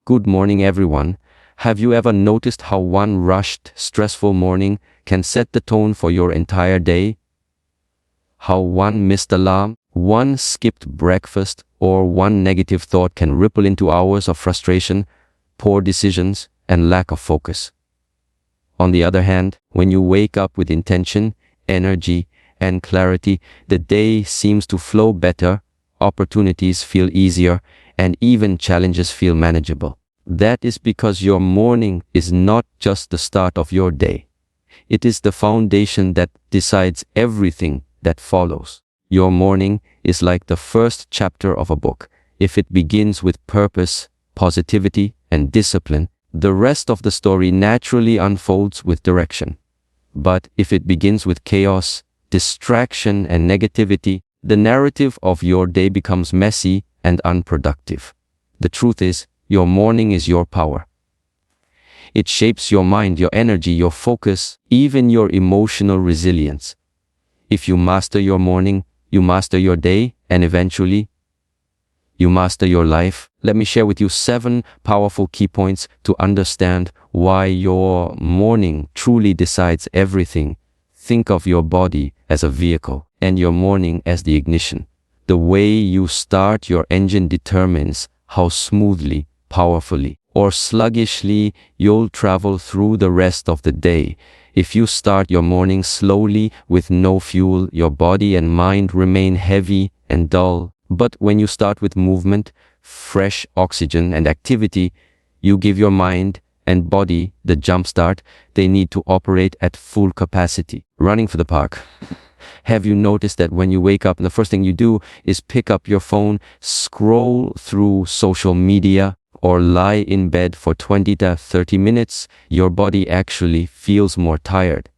Good morning, everyone. Have you ever noticed how one rushed, stressful morning can set the tone for your entire day? How one missed alarm, one skipped breakfast, or one negative thought can ripple into hours of frustration, poor decisions, and lack of focus. On the other hand, when you wake up with intention, energy, and clarity, the day seems to flow better, opportunities feel easier, and even challenges feel manageable. That is because your morning is not just the start of your day. It is the foundation that decides everything that follows. Your morning is like the first chapter of a book. If it begins with purpose, positivity, and discipline, the rest of the story naturally unfolds with direction. But if it begins with chaos, distraction, and negativity, the narrative of your day becomes messy and unproductive. The truth is, your morning is your power. It shapes your mind, your energy, your focus, even your emotional resilience. If you master your morning, you master your day, and eventually, you master your life. Let me share with you 7 powerful key points to understand why your morning truly decides everything. Think of your body as a vehicle and your morning as the ignition. The way you start your engine determines how smoothly, powerfully, or sluggishly you'll travel through the rest of the day. If you start your morning slowly with no fuel, your body and mind remain heavy and dull. But when you start with movement, fresh oxygen, and activity, you give your mind and body the jump start they need to operate at full capacity. Running for the park. Have you noticed that when you wake up, the first thing you do is pick up your phone, scroll through social media, or lie in bed for 20 to 30 minutes? Your body actually feels more tired.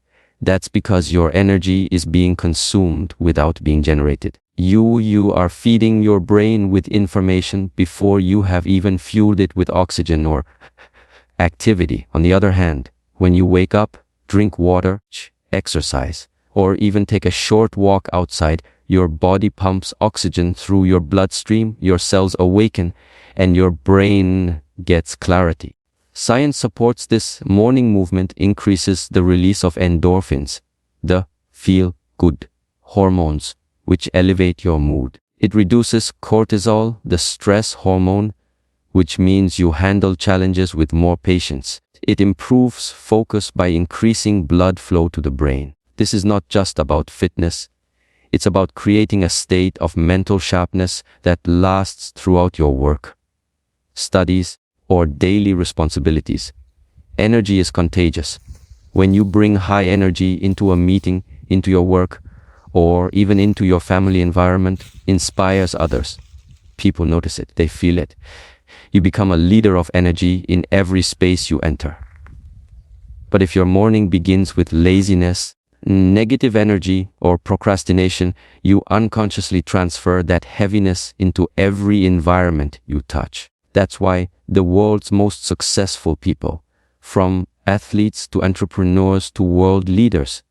That's because your energy is being consumed without being generated. You are feeding your brain with information before you have even fueled it with oxygen or activity. On the other hand, when you wake up, drink water, exercise, or even take a short walk outside, your body pumps oxygen through your bloodstream, your cells awaken, and your brain gets clarity. Science supports this. Morning movement increases the release of endorphins, the feel-good hormones, which elevate your mood. It reduces cortisol, the stress hormone, which means you handle challenges with more patience. It improves focus by increasing blood flow to the brain. This is not just about fitness. It's about creating a state of mental sharpness that lasts throughout your work, studies, or daily responsibilities. Energy is contagious. When you bring high energy into a meeting, into your work, or even into your family environment, inspires others. People notice it, they feel it. You become a leader of energy in every space you enter. But if your morning begins with laziness, negative energy, or procrastination, you unconsciously transfer that heaviness into every environment you touch. That's why the world's most successful people, from athletes to entrepreneurs to world leaders,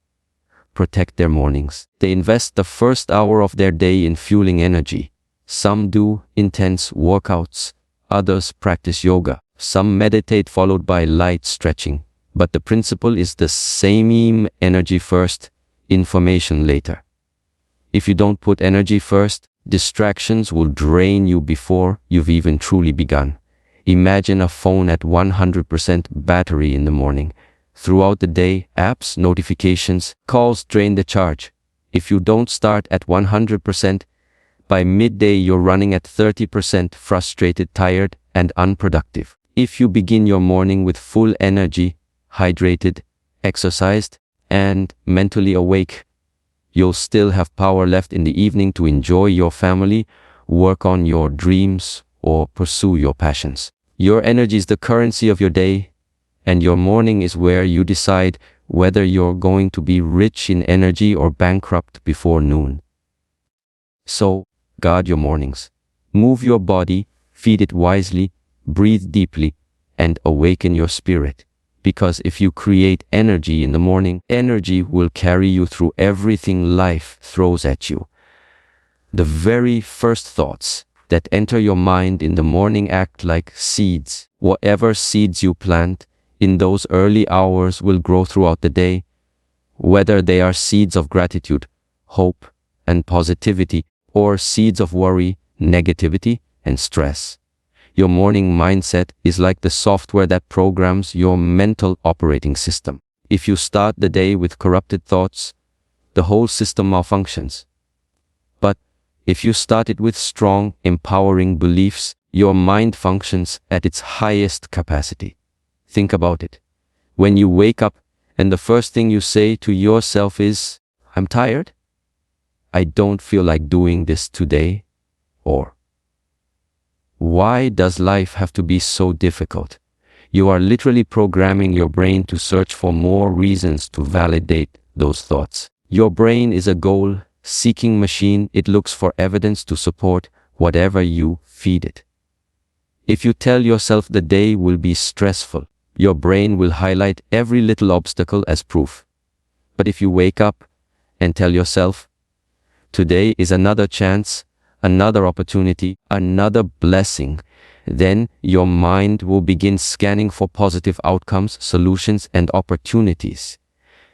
protect their mornings. They invest the first hour of their day in fueling energy. Some do intense workouts, others practice yoga, some meditate followed by light stretching. But the principle is the same: energy first, information later. If you don't put energy first, distractions will drain you before you've even truly begun. Imagine a phone at 100% battery in the morning. Throughout the day, apps, notifications, calls drain the charge. If you don't start at 100%, by midday you're running at 30%, frustrated, tired, and unproductive. If you begin your morning with full energy, hydrated, exercised, and mentally awake, you'll still have power left in the evening to enjoy your family, work on your dreams, or pursue your passions. Your energy is the currency of your day, and your morning is where you decide whether you're going to be rich in energy or bankrupt before noon. So, guard your mornings. Move your body, feed it wisely, breathe deeply, and awaken your spirit. Because if you create energy in the morning, energy will carry you through everything life throws at you. The very first thoughts, that enter your mind in the morning act like seeds. Whatever seeds you plant in those early hours will grow throughout the day, whether they are seeds of gratitude, hope, and positivity, or seeds of worry, negativity, and stress. Your morning mindset is like the software that programs your mental operating system. If you start the day with corrupted thoughts, the whole system malfunctions. But if you start it with strong, empowering beliefs, your mind functions at its highest capacity. Think about it. When you wake up and the first thing you say to yourself is, "I'm tired. I don't feel like doing this today," or "Why does life have to be so difficult?" You are literally programming your brain to search for more reasons to validate those thoughts. Your brain is a goal-seeking machine. It looks for evidence to support whatever you feed it. If you tell yourself the day will be stressful, your brain will highlight every little obstacle as proof. But if you wake up and tell yourself, "Today is another chance, another opportunity, another blessing," then your mind will begin scanning for positive outcomes, solutions, and opportunities.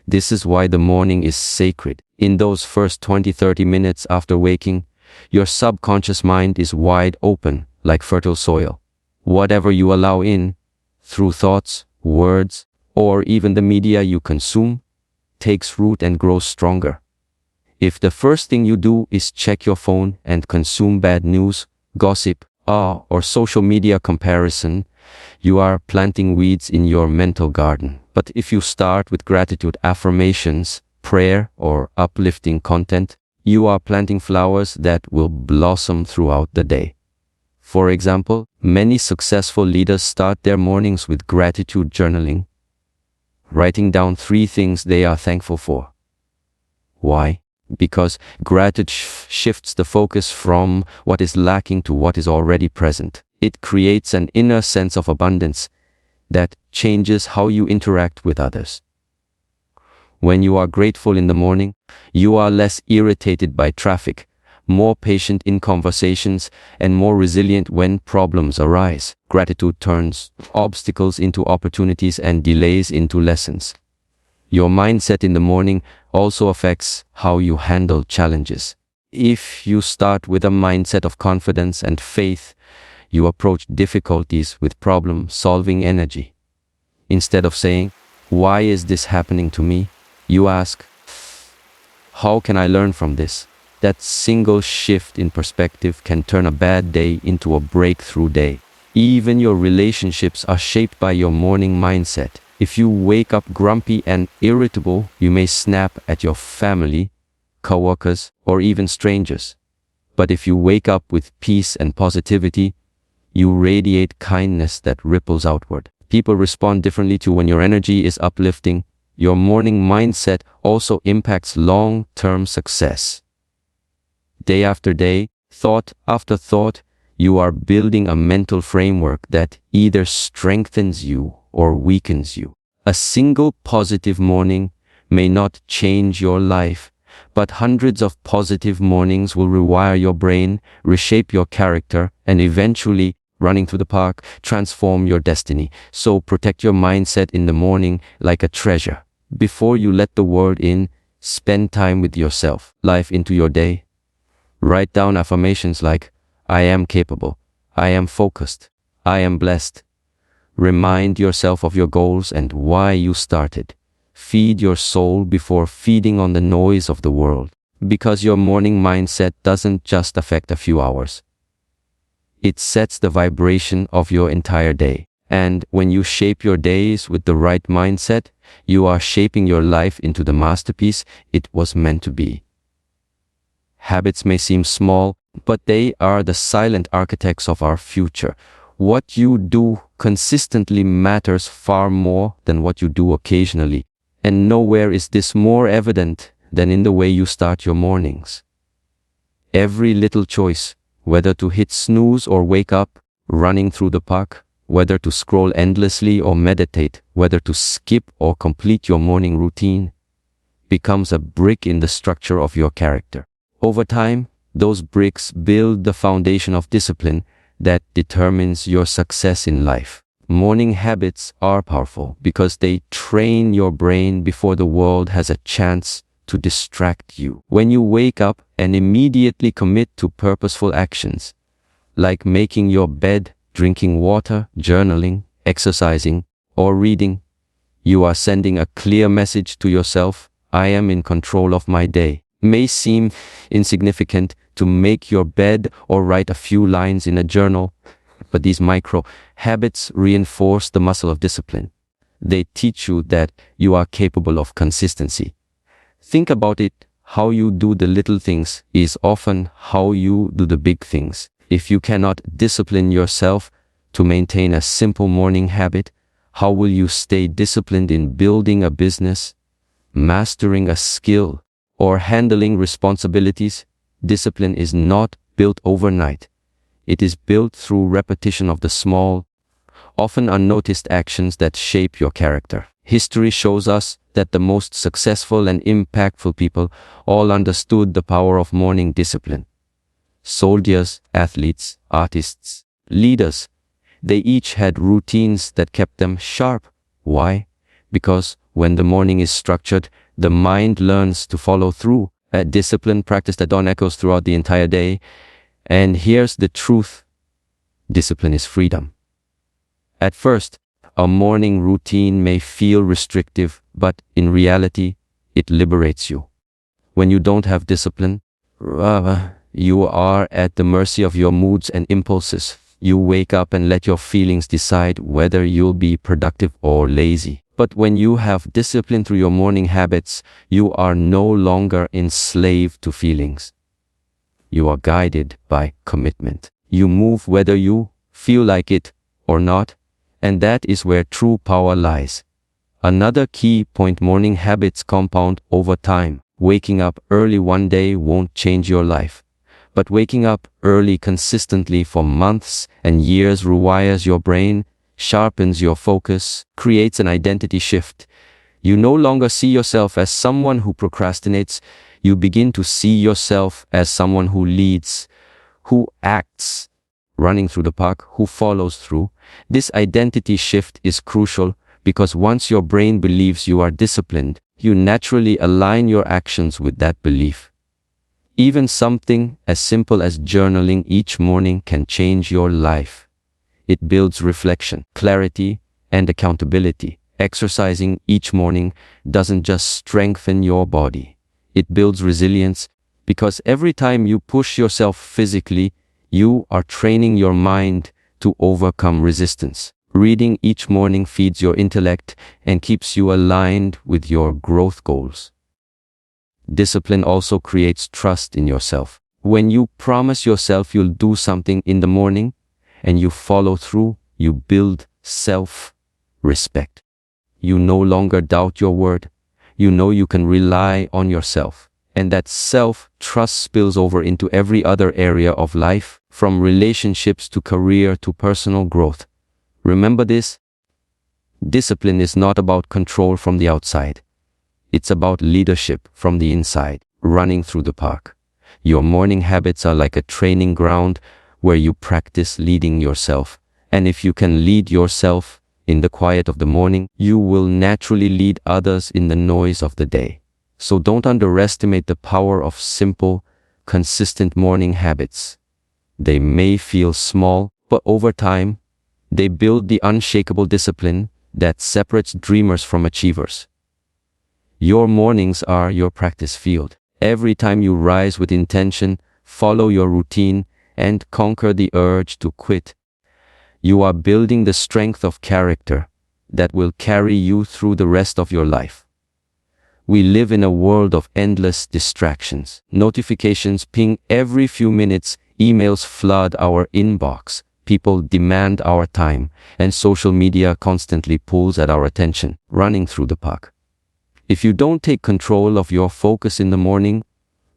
This is why the morning is sacred. In those first 20-30 minutes after waking, your subconscious mind is wide open, like fertile soil. Whatever you allow in, through thoughts, words, or even the media you consume, takes root and grows stronger. If the first thing you do is check your phone and consume bad news, gossip, or social media comparison, you are planting weeds in your mental garden. But if you start with gratitude affirmations, prayer, or uplifting content, you are planting flowers that will blossom throughout the day. For example, many successful leaders start their mornings with gratitude journaling, writing down 3 things they are thankful for. Why? Because gratitude shifts the focus from what is lacking to what is already present. It creates an inner sense of abundance that changes how you interact with others. When you are grateful in the morning, you are less irritated by traffic, more patient in conversations, and more resilient when problems arise. Gratitude turns obstacles into opportunities and delays into lessons. Your mindset in the morning also affects how you handle challenges. If you start with a mindset of confidence and faith, you approach difficulties with problem-solving energy. Instead of saying, "Why is this happening to me?" you ask, "How can I learn from this?" That single shift in perspective can turn a bad day into a breakthrough day. Even your relationships are shaped by your morning mindset. If you wake up grumpy and irritable, you may snap at your family, coworkers, or even strangers. But if you wake up with peace and positivity, you radiate kindness that ripples outward. People respond differently to when your energy is uplifting. Your morning mindset also impacts long-term success. Day after day, thought after thought, you are building a mental framework that either strengthens you or weakens you. A single positive morning may not change your life, but hundreds of positive mornings will rewire your brain, reshape your character, and eventually, running through the park, transform your destiny. So protect your mindset in the morning like a treasure. Before you let the world in, spend time with yourself. Life into your day. Write down affirmations like, "I am capable, I am focused, I am blessed." Remind yourself of your goals and why you started. Feed your soul before feeding on the noise of the world. Because your morning mindset doesn't just affect a few hours. It sets the vibration of your entire day. And when you shape your days with the right mindset, you are shaping your life into the masterpiece it was meant to be. Habits may seem small, but they are the silent architects of our future. What you do consistently matters far more than what you do occasionally. And nowhere is this more evident than in the way you start your mornings. Every little choice, whether to hit snooze or wake up, running through the park, whether to scroll endlessly or meditate, whether to skip or complete your morning routine, becomes a brick in the structure of your character. Over time, Those bricks build the foundation of discipline that determines your success in life. Morning habits are powerful because they train your brain before the world has a chance to distract you. When you wake up and immediately commit to purposeful actions, like making your bed, drinking water, journaling, exercising, or reading, you are sending a clear message to yourself: I am in control of my day. It may seem insignificant to make your bed or write a few lines in a journal, but these micro habits reinforce the muscle of discipline. They teach you that you are capable of consistency. Think about it: how you do the little things is often how you do the big things. If you cannot discipline yourself to maintain a simple morning habit, how will you stay disciplined in building a business, mastering a skill, or handling responsibilities? Discipline is not built overnight. It is built through repetition of the small, often unnoticed actions that shape your character. History shows us that the most successful and impactful people all understood the power of morning discipline. Soldiers, athletes, artists, leaders, they each had routines that kept them sharp. Why? Because when the morning is structured, the mind learns to follow through. A discipline practiced at dawn echoes throughout the entire day. And here's the truth: discipline is freedom. At first, a morning routine may feel restrictive, but in reality, it liberates you. When you don't have discipline, you are at the mercy of your moods and impulses. You wake up and let your feelings decide whether you'll be productive or lazy. But when you have discipline through your morning habits, you are no longer enslaved to feelings. You are guided by commitment. You move whether you feel like it or not, and that is where true power lies. Another key point: morning habits compound over time. Waking up early one day won't change your life, but waking up early consistently for months and years rewires your brain, sharpens your focus, creates an identity shift. You no longer see yourself as someone who procrastinates. You begin to see yourself as someone who leads, who acts, running through the park, who follows through. This identity shift is crucial because once your brain believes you are disciplined, you naturally align your actions with that belief. Even something as simple as journaling each morning can change your life. It builds reflection, clarity, and accountability. Exercising each morning doesn't just strengthen your body. It builds resilience, because every time you push yourself physically, you are training your mind to overcome resistance. Reading each morning feeds your intellect and keeps you aligned with your growth goals. Discipline also creates trust in yourself. When you promise yourself you'll do something in the morning and you follow through, you build self-respect. You no longer doubt your word. You know you can rely on yourself. And that self-trust spills over into every other area of life, from relationships to career to personal growth. Remember this: discipline is not about control from the outside. It's about leadership from the inside. Running through the park, your morning habits are like a training ground where you practice leading yourself. And if you can lead yourself in the quiet of the morning, you will naturally lead others in the noise of the day. So don't underestimate the power of simple, consistent morning habits. They may feel small, but over time, they build the unshakable discipline that separates dreamers from achievers. Your mornings are your practice field. Every time you rise with intention, follow your routine, and conquer the urge to quit, you are building the strength of character that will carry you through the rest of your life. We live in a world of endless distractions. Notifications ping every few minutes, emails flood our inbox, people demand our time, and social media constantly pulls at our attention. Running through the park, if you don't take control of your focus in the morning,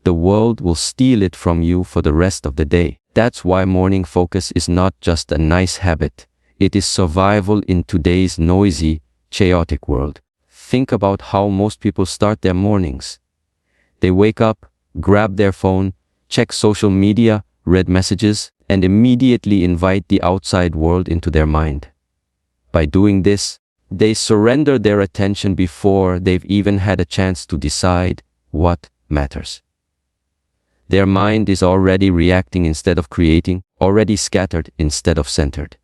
the world will steal it from you for the rest of the day. That's why morning focus is not just a nice habit. It is survival in today's noisy, chaotic world. Think about how most people start their mornings. They wake up, grab their phone, check social media, read messages, and immediately invite the outside world into their mind. By doing this, they surrender their attention before they've even had a chance to decide what matters. Their mind is already reacting instead of creating, already scattered instead of centered.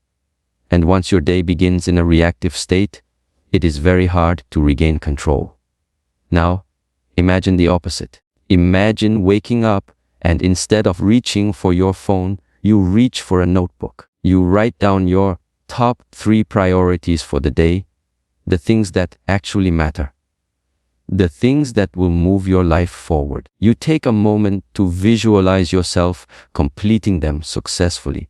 And once your day begins in a reactive state, it is very hard to regain control. Now, imagine the opposite. Imagine waking up and instead of reaching for your phone, you reach for a notebook. You write down your top 3 priorities for the day, the things that actually matter, the things that will move your life forward. You take a moment to visualize yourself completing them successfully.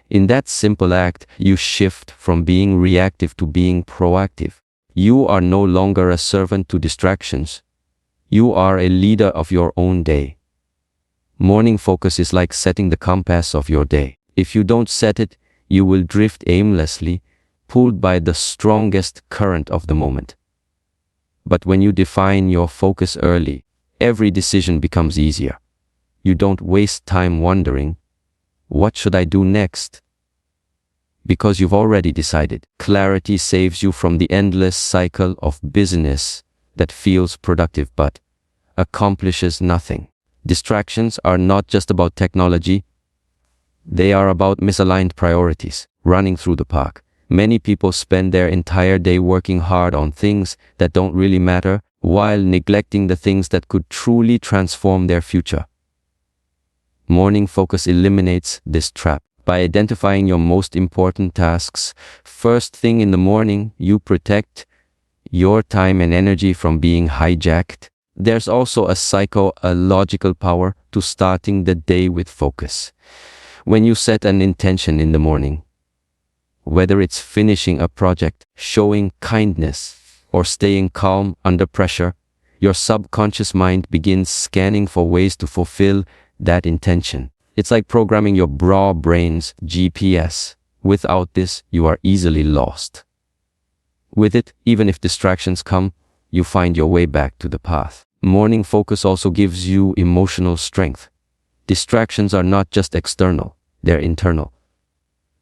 In that simple act, you shift from being reactive to being proactive. You are no longer a servant to distractions. You are a leader of your own day. Morning focus is like setting the compass of your day. If you don't set it, you will drift aimlessly, pulled by the strongest current of the moment. But when you define your focus early, every decision becomes easier. You don't waste time wondering, what should I do next? Because you've already decided. Clarity saves you from the endless cycle of business that feels productive but accomplishes nothing. Distractions are not just about technology. They are about misaligned priorities. Running through the park, many people spend their entire day working hard on things that don't really matter, while neglecting the things that could truly transform their future. Morning focus eliminates this trap. By identifying your most important tasks, first thing in the morning, you protect your time and energy from being hijacked. There's also a psychological power to starting the day with focus. When you set an intention in the morning, whether it's finishing a project, showing kindness, or staying calm under pressure, your subconscious mind begins scanning for ways to fulfill that intention. It's like programming your brain's GPS. Without this, you are easily lost. With it, even if distractions come, you find your way back to the path. Morning focus also gives you emotional strength. Distractions are not just external, they're internal.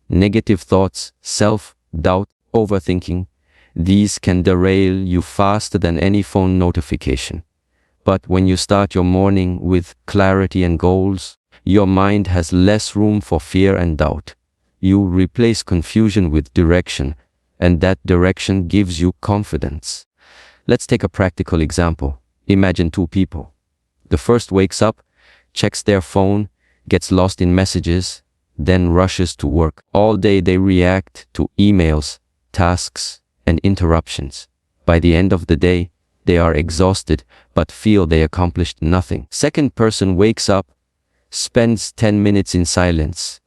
Negative thoughts, self-doubt, overthinking, these can derail you faster than any phone notification. But when you start your morning with clarity and goals, your mind has less room for fear and doubt. You replace confusion with direction, and that direction gives you confidence. Let's take a practical example. Imagine 2 people. The first wakes up, checks their phone, gets lost in messages, then rushes to work. All day they react to emails, tasks, and interruptions. By the end of the day, they are exhausted but feel they accomplished nothing. Second person wakes up, spends 10 minutes in silence,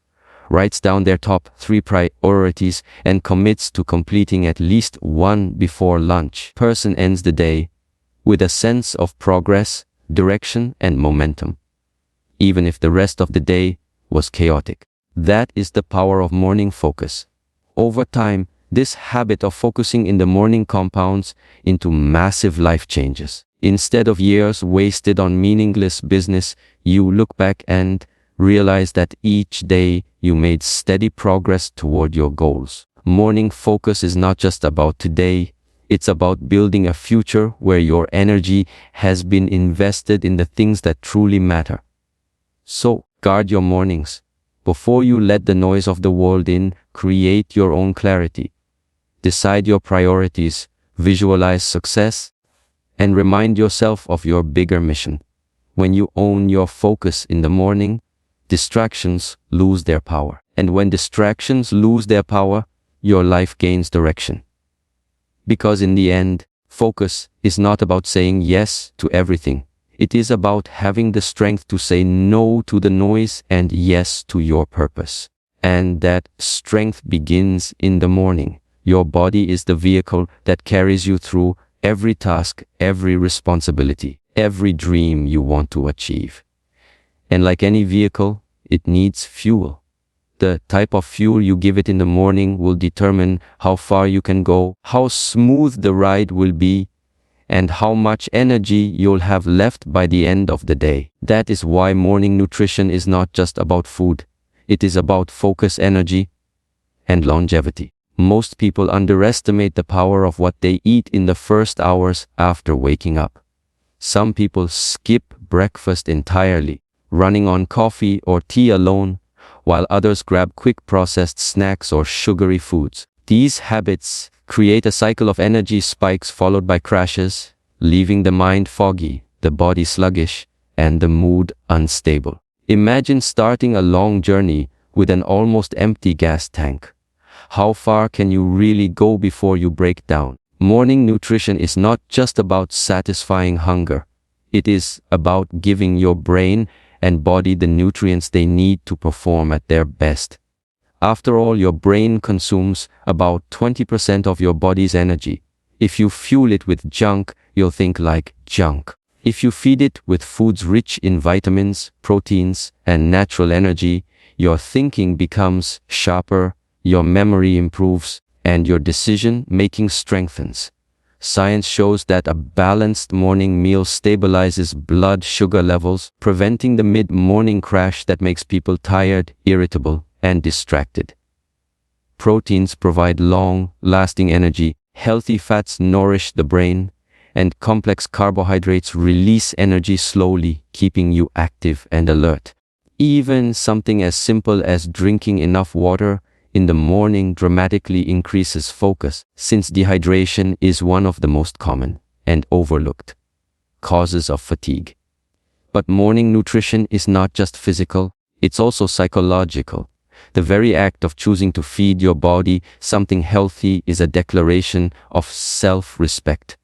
writes down their top 3 priorities, and commits to completing at least one before lunch. Person ends the day with a sense of progress, direction, and momentum, even if the rest of the day was chaotic. That is the power of morning focus. Over time, this habit of focusing in the morning compounds into massive life changes. Instead of years wasted on meaningless business, you look back and realize that each day you made steady progress toward your goals. Morning focus is not just about today, it's about building a future where your energy has been invested in the things that truly matter. So, guard your mornings. Before you let the noise of the world in, create your own clarity. Decide your priorities, visualize success, and remind yourself of your bigger mission. When you own your focus in the morning, distractions lose their power. And when distractions lose their power, your life gains direction. Because in the end, focus is not about saying yes to everything. It is about having the strength to say no to the noise and yes to your purpose. And that strength begins in the morning. Your body is the vehicle that carries you through every task, every responsibility, every dream you want to achieve. And like any vehicle, it needs fuel. The type of fuel you give it in the morning will determine how far you can go, how smooth the ride will be, and how much energy you'll have left by the end of the day. That is why morning nutrition is not just about food. It is about focus, energy, and longevity. Most people underestimate the power of what they eat in the first hours after waking up. Some people skip breakfast entirely, running on coffee or tea alone, while others grab quick processed snacks or sugary foods. These habits create a cycle of energy spikes followed by crashes, leaving the mind foggy, the body sluggish, and the mood unstable. Imagine starting a long journey with an almost empty gas tank. How far can you really go before you break down? Morning nutrition is not just about satisfying hunger. It is about giving your brain and body the nutrients they need to perform at their best. After all, your brain consumes about 20% of your body's energy. If you fuel it with junk, you'll think like junk. If you feed it with foods rich in vitamins, proteins, and natural energy, your thinking becomes sharper, your memory improves, and your decision-making strengthens. Science shows that a balanced morning meal stabilizes blood sugar levels, preventing the mid-morning crash that makes people tired, irritable, and distracted. Proteins provide long-lasting energy, healthy fats nourish the brain, and complex carbohydrates release energy slowly, keeping you active and alert. Even something as simple as drinking enough water in the morning dramatically increases focus, since dehydration is one of the most common and overlooked causes of fatigue. But morning nutrition is not just physical, it's also psychological. The very act of choosing to feed your body something healthy is a declaration of self-respect.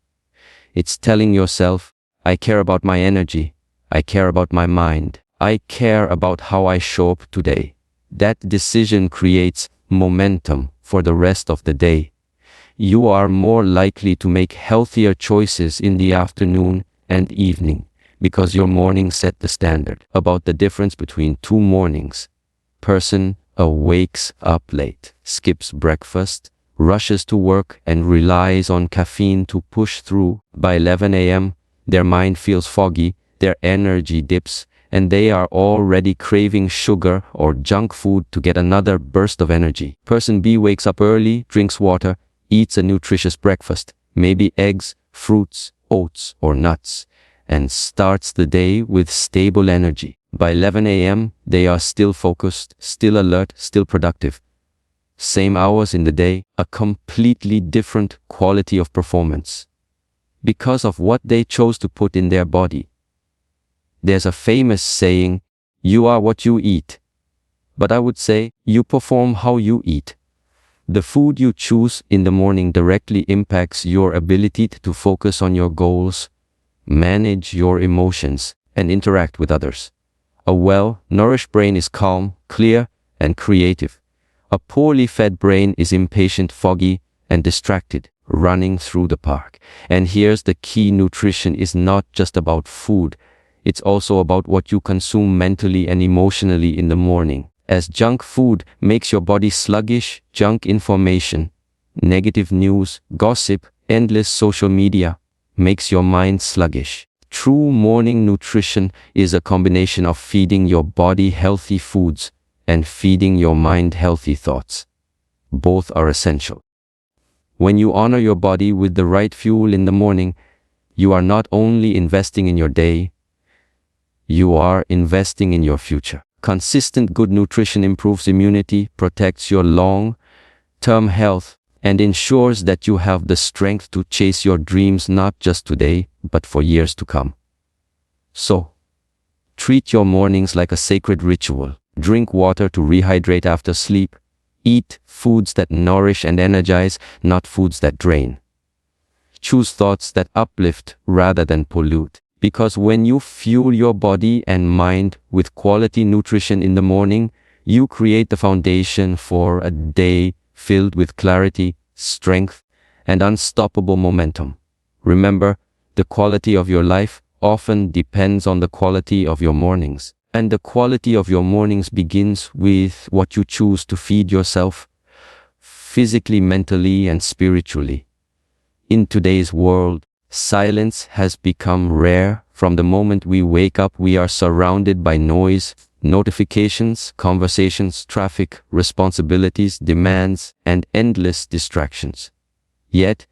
It's telling yourself, I care about my energy, I care about my mind, I care about how I show up today. That decision creates momentum for the rest of the day. You are more likely to make healthier choices in the afternoon and evening because your morning set the standard. About the difference between two mornings. Person wakes up late, skips breakfast, rushes to work, and relies on caffeine to push through. By 11 a.m., their mind feels foggy, their energy dips, and they are already craving sugar or junk food to get another burst of energy. Person B wakes up early, drinks water, eats a nutritious breakfast, maybe eggs, fruits, oats, or nuts, and starts the day with stable energy. By 11 a.m., they are still focused, still alert, still productive. Same hours in the day, a completely different quality of performance because of what they chose to put in their body. There's a famous saying, you are what you eat. But I would say, you perform how you eat. The food you choose in the morning directly impacts your ability to focus on your goals, manage your emotions, and interact with others. A well-nourished brain is calm, clear, and creative. A poorly fed brain is impatient, foggy, and distracted, running through the park. And here's the key: nutrition is not just about food. It's also about what you consume mentally and emotionally in the morning. As junk food makes your body sluggish, junk information, negative news, gossip, endless social media makes your mind sluggish. True morning nutrition is a combination of feeding your body healthy foods and feeding your mind healthy thoughts. Both are essential. When you honor your body with the right fuel in the morning, you are not only investing in your day, you are investing in your future. Consistent good nutrition improves immunity, protects your long-term health, and ensures that you have the strength to chase your dreams not just today, but for years to come. So, treat your mornings like a sacred ritual. Drink water to rehydrate after sleep. Eat foods that nourish and energize, not foods that drain. Choose thoughts that uplift rather than pollute. Because when you fuel your body and mind with quality nutrition in the morning, you create the foundation for a day filled with clarity, strength, and unstoppable momentum. Remember, the quality of your life often depends on the quality of your mornings. And the quality of your mornings begins with what you choose to feed yourself, physically, mentally, and spiritually. In today's world, Silence has become rare. From the moment we wake up, we are surrounded by noise, notifications, conversations, traffic, responsibilities, demands, and endless distractions. Yet,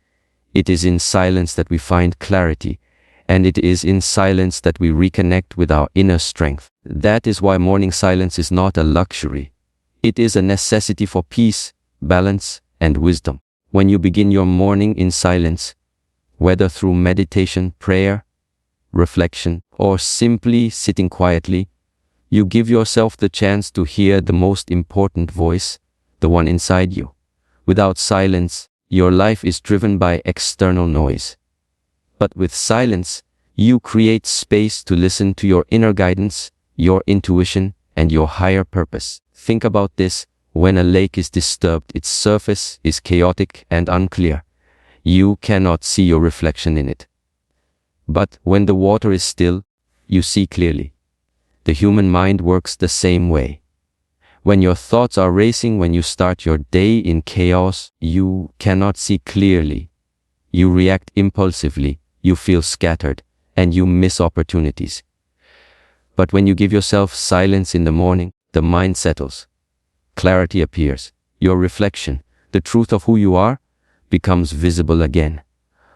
it is in silence that we find clarity, and it is in silence that we reconnect with our inner strength. That is why morning silence is not a luxury. It is a necessity for peace, balance, and wisdom. When you begin your morning in silence, whether through meditation, prayer, reflection, or simply sitting quietly, you give yourself the chance to hear the most important voice, the one inside you. Without silence, your life is driven by external noise. But with silence, you create space to listen to your inner guidance, your intuition, and your higher purpose. Think about this. When a lake is disturbed, its surface is chaotic and unclear. You cannot see your reflection in it. But when the water is still, you see clearly. The human mind works the same way. When your thoughts are racing, when you start your day in chaos, you cannot see clearly. You react impulsively, you feel scattered, and you miss opportunities. But when you give yourself silence in the morning, the mind settles. Clarity appears. Your reflection, the truth of who you are, becomes visible again.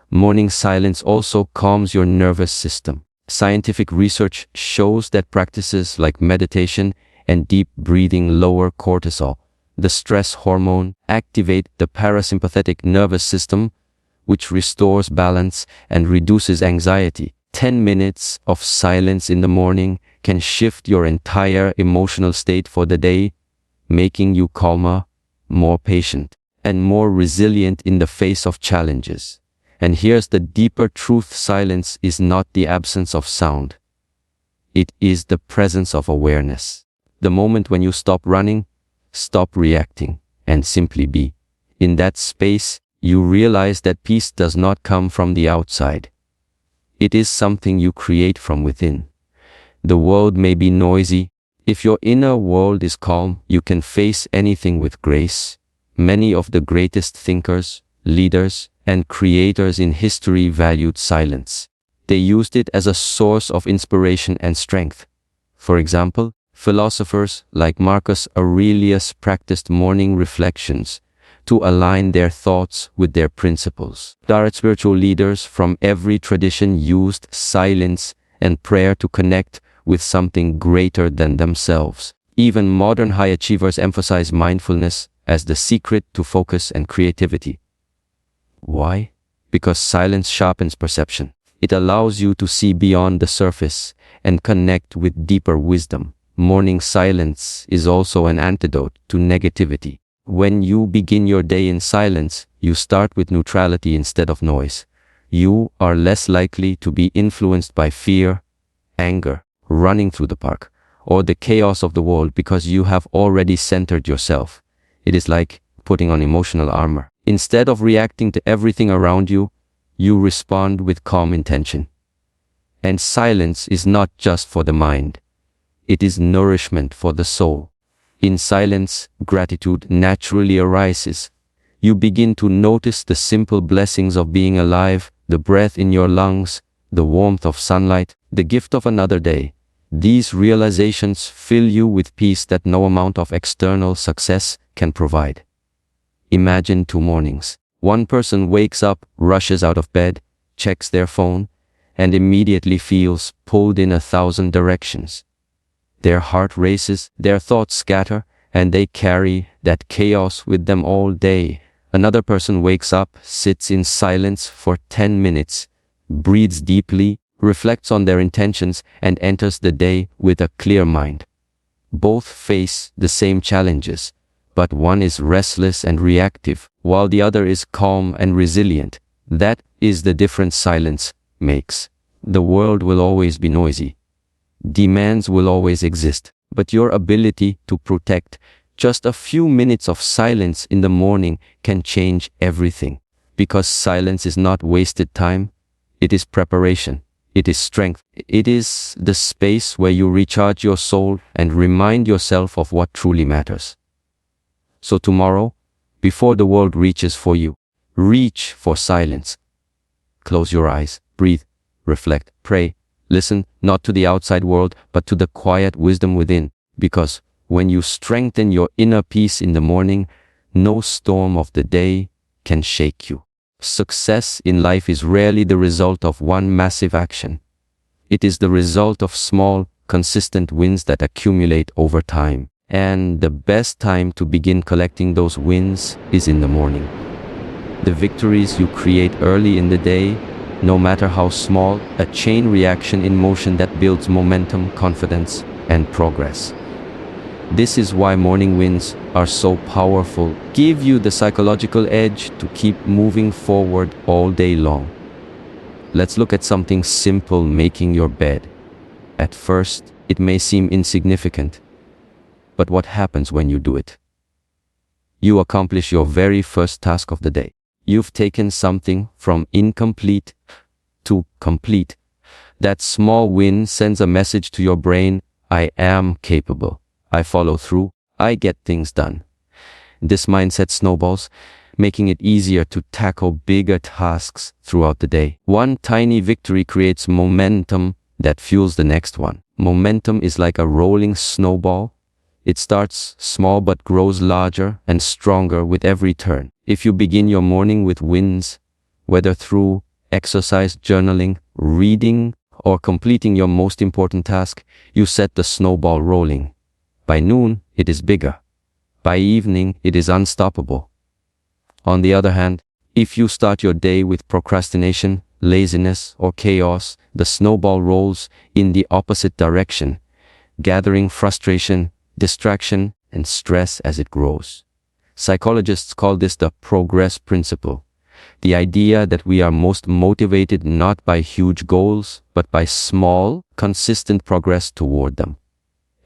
Morning silence also calms your nervous system. Scientific research shows that practices like meditation and deep breathing lower cortisol, the stress hormone, activate the parasympathetic nervous system, which restores balance and reduces anxiety. 10 minutes of silence in the morning can shift your entire emotional state for the day, making you calmer, more patient, and more resilient in the face of challenges. And here's the deeper truth: silence is not the absence of sound. It is the presence of awareness. The moment when you stop running, stop reacting, and simply be. In that space, you realize that peace does not come from the outside. It is something you create from within. The world may be noisy. If your inner world is calm, you can face anything with grace. Many of the greatest thinkers, leaders, and creators in history valued silence. They used it as a source of inspiration and strength. For example, philosophers like Marcus Aurelius practiced morning reflections to align their thoughts with their principles. Direct spiritual leaders from every tradition used silence and prayer to connect with something greater than themselves. Even modern high achievers emphasize mindfulness as the secret to focus and creativity. Why? Because silence sharpens perception. It allows you to see beyond the surface and connect with deeper wisdom. Morning silence is also an antidote to negativity. When you begin your day in silence, you start with neutrality instead of noise. You are less likely to be influenced by fear, anger, running through the park, or the chaos of the world because you have already centered yourself. It is like putting on emotional armor. Instead of reacting to everything around you, you respond with calm intention. And silence is not just for the mind. It is nourishment for the soul. In silence, gratitude naturally arises. You begin to notice the simple blessings of being alive, the breath in your lungs, the warmth of sunlight, the gift of another day. These realizations fill you with peace that no amount of external success can provide. Imagine 2 mornings. One person wakes up, rushes out of bed, checks their phone, and immediately feels pulled in 1,000 directions. Their heart races, their thoughts scatter, and they carry that chaos with them all day. Another person wakes up, sits in silence for 10 minutes, breathes deeply, reflects on their intentions, and enters the day with a clear mind. Both face the same challenges, but one is restless and reactive, while the other is calm and resilient. That is the difference silence makes. The world will always be noisy. Demands will always exist, but your ability to protect just a few minutes of silence in the morning can change everything. Because silence is not wasted time, it is preparation, it is strength, it is the space where you recharge your soul and remind yourself of what truly matters. So tomorrow, before the world reaches for you, reach for silence. Close your eyes, breathe, reflect, pray. Listen not to the outside world, but to the quiet wisdom within. Because when you strengthen your inner peace in the morning, no storm of the day can shake you. Success in life is rarely the result of one massive action. It is the result of small, consistent wins that accumulate over time. And the best time to begin collecting those wins is in the morning. The victories you create early in the day, no matter how small, a chain reaction in motion that builds momentum, confidence, and progress. This is why morning wins are so powerful. Give you the psychological edge to keep moving forward all day long. Let's look at something simple, making your bed. At first, it may seem insignificant, but what happens when you do it? You accomplish your very first task of the day. You've taken something from incomplete to complete. That small win sends a message to your brain: I am capable. I follow through. I get things done. This mindset snowballs, making it easier to tackle bigger tasks throughout the day. One tiny victory creates momentum that fuels the next one. Momentum is like a rolling snowball. It starts small but grows larger and stronger with every turn. If you begin your morning with wins, whether through exercise, journaling, reading, or completing your most important task, you set the snowball rolling. By noon, it is bigger. By evening, it is unstoppable. On the other hand, if you start your day with procrastination, laziness, or chaos, the snowball rolls in the opposite direction, gathering frustration, distraction, and stress as it grows. Psychologists call this the progress principle, the idea that we are most motivated not by huge goals, but by small, consistent progress toward them.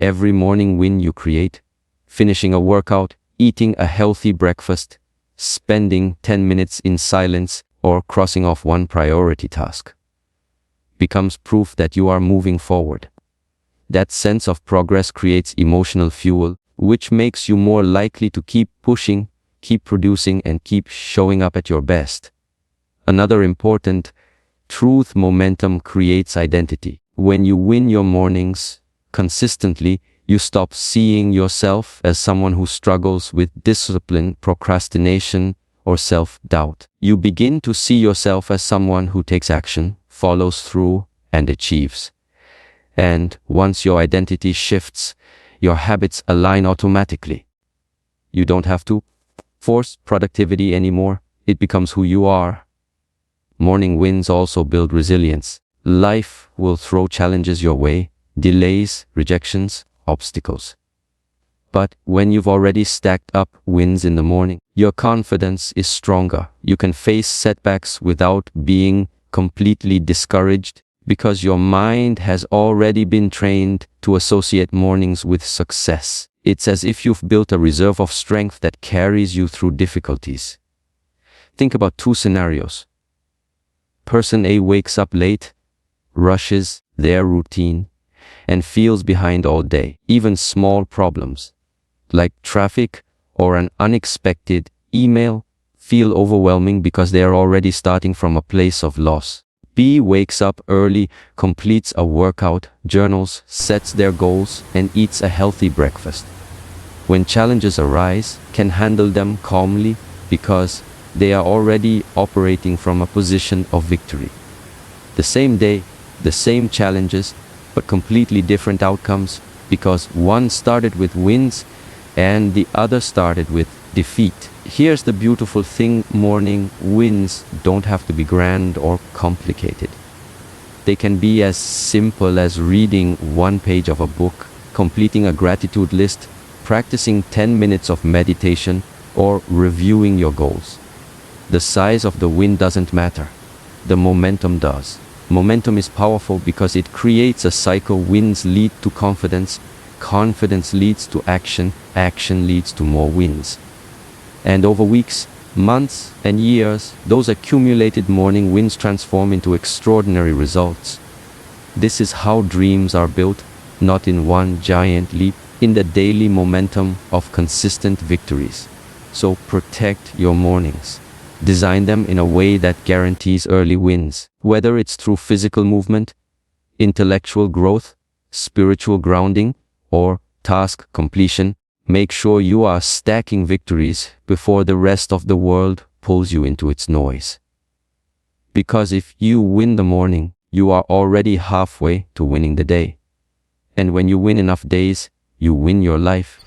Every morning win you create, finishing a workout, eating a healthy breakfast, spending 10 minutes in silence, or crossing off one priority task, becomes proof that you are moving forward. That sense of progress creates emotional fuel, which makes you more likely to keep pushing, keep producing, and keep showing up at your best. Another important truth: momentum creates identity. When you win your mornings consistently, you stop seeing yourself as someone who struggles with discipline, procrastination, or self-doubt. You begin to see yourself as someone who takes action, follows through, and achieves. And once your identity shifts, your habits align automatically. You don't have to force productivity anymore. It becomes who you are. Morning wins also build resilience. Life will throw challenges your way, delays, rejections, obstacles. But when you've already stacked up wins in the morning, your confidence is stronger. You can face setbacks without being completely discouraged, because your mind has already been trained to associate mornings with success. It's as if you've built a reserve of strength that carries you through difficulties. Think about two scenarios. Person A wakes up late, rushes their routine, and feels behind all day. Even small problems, like traffic or an unexpected email, feel overwhelming because they are already starting from a place of loss. B wakes up early, completes a workout, journals, sets their goals, and eats a healthy breakfast. When challenges arise, can handle them calmly because they are already operating from a position of victory. The same day, the same challenges, but completely different outcomes, because one started with wins and the other started with defeat. Here's the beautiful thing: morning wins don't have to be grand or complicated. They can be as simple as reading one page of a book, completing a gratitude list, practicing 10 minutes of meditation, or reviewing your goals. The size of the win doesn't matter. The momentum does. Momentum is powerful because it creates a cycle. Wins lead to confidence, confidence leads to action, action leads to more wins. And over weeks, months, and years, those accumulated morning wins transform into extraordinary results. This is how dreams are built, not in one giant leap, in the daily momentum of consistent victories. So protect your mornings. Design them in a way that guarantees early wins, whether it's through physical movement, intellectual growth, spiritual grounding, or task completion. Make sure you are stacking victories before the rest of the world pulls you into its noise. Because if you win the morning, you are already halfway to winning the day. And when you win enough days, you win your life.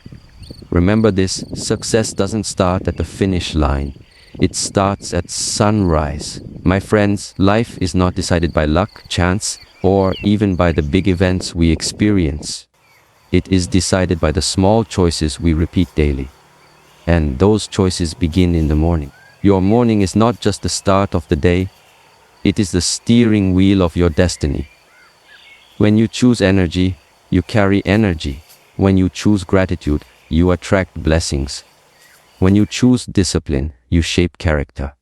Remember this, success doesn't start at the finish line. It starts at sunrise. My friends, life is not decided by luck, chance, or even by the big events we experience. It is decided by the small choices we repeat daily. And those choices begin in the morning. Your morning is not just the start of the day, it is the steering wheel of your destiny. When you choose energy, you carry energy. When you choose gratitude, you attract blessings. When you choose discipline, you shape character.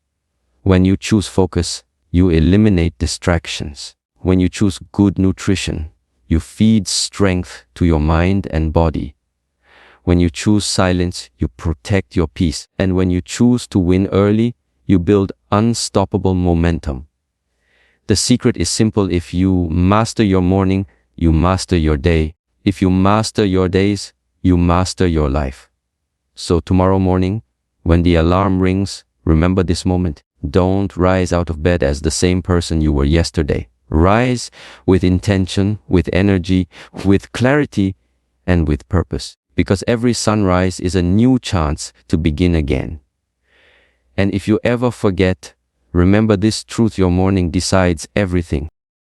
When you choose focus, you eliminate distractions. When you choose good nutrition, you feed strength to your mind and body. When you choose silence, you protect your peace. And when you choose to win early, you build unstoppable momentum. The secret is simple. If you master your morning, you master your day. If you master your days, you master your life. So tomorrow morning, when the alarm rings, remember this moment. Don't rise out of bed as the same person you were yesterday. Rise with intention, with energy, with clarity, and with purpose. Because every sunrise is a new chance to begin again. And if you ever forget, remember this truth: your morning decides everything.